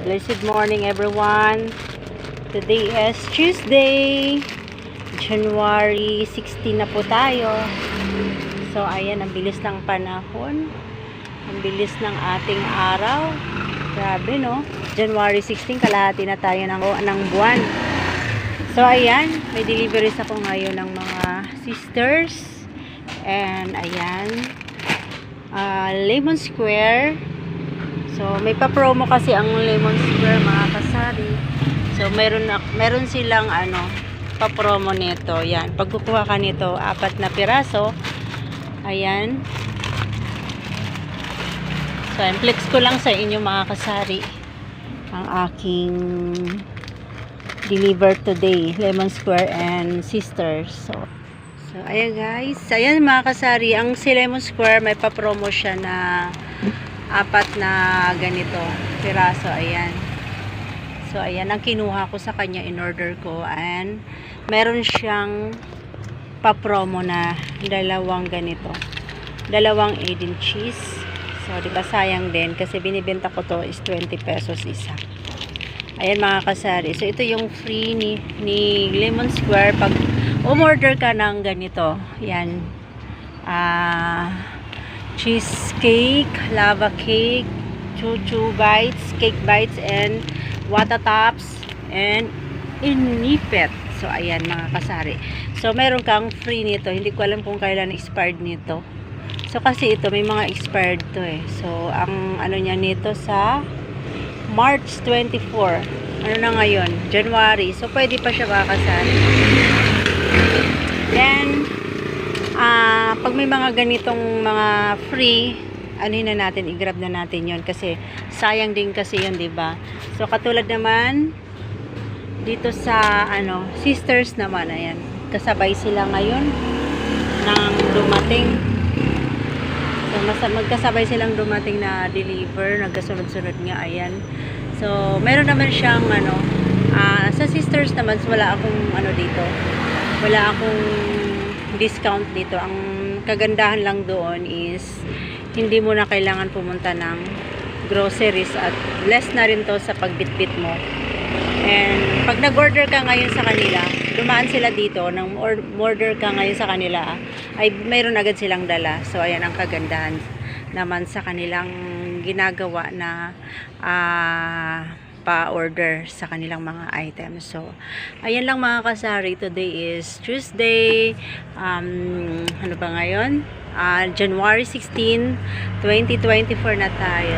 Blessed morning everyone. Today is Tuesday, January 16 na po tayo. So ayan, ang bilis ng panahon. Ang bilis ng ating araw. Grabe no? January 16, kalahati na tayo ng buwan. So ayan, may deliveries ako ngayon ng mga sisters. And ayan, Lemon Square. So, may pa-promo kasi ang Lemon Square, mga kasari. So, meron silang pa-promo nito. Yan. Pag kukuha ka nito, 4 na piraso. Ayan. So, flex ko lang sa inyo, mga kasari, ang aking deliver today. Lemon Square and Sisters. So, ayan guys. Ayan mga kasari. Ang si Lemon Square, may pa-promo siya na 4 na ganito piraso. Ayan. So ayan ang kinuha ko sa kanya, in order ko, and meron siyang pa-promo na 2 ganito, 2 Eden cheese. So di ba sayang din kasi binibenta ko to is 20 pesos isa. Ayan mga kasari. So ito yung free ni Lemon Square pag umorder ka ng ganito. Yan. Cheesecake, lava cake, chuchu bites, cake bites, and wata tops, and inipit. So, ayan mga kasari. So, meron kang free nito. Hindi ko alam kung kailan expired nito. So, kasi ito, may mga expired to eh. So, ang ano niya nito sa March 24. Ano na ngayon? January. So, pwede pa siya mga kasari. Then, pag may mga ganitong mga free, na natin, i-grab na natin yon kasi sayang din kasi yun, diba? So, katulad naman dito sa Sisters naman, ayan, kasabay sila ngayon nang dumating. So, magkasabay silang dumating na deliver, nagkasunod-sunod nga, ayan. So, meron naman siyang sa Sisters naman, wala akong dito, wala akong discount dito. Ang kagandahan lang doon is hindi mo na kailangan pumunta ng groceries at less na rin to sa pagbitbit mo. And pag nag-order ka ngayon sa kanila, dumaan sila dito, nang order ka ngayon sa kanila, ay mayroon agad silang dala. So ayan ang kagandahan naman sa kanilang ginagawa na pa-order sa kanilang mga items. So, ayan lang mga kasari. Today is Tuesday. Ano ba ngayon? January 16, 2024 na tayo.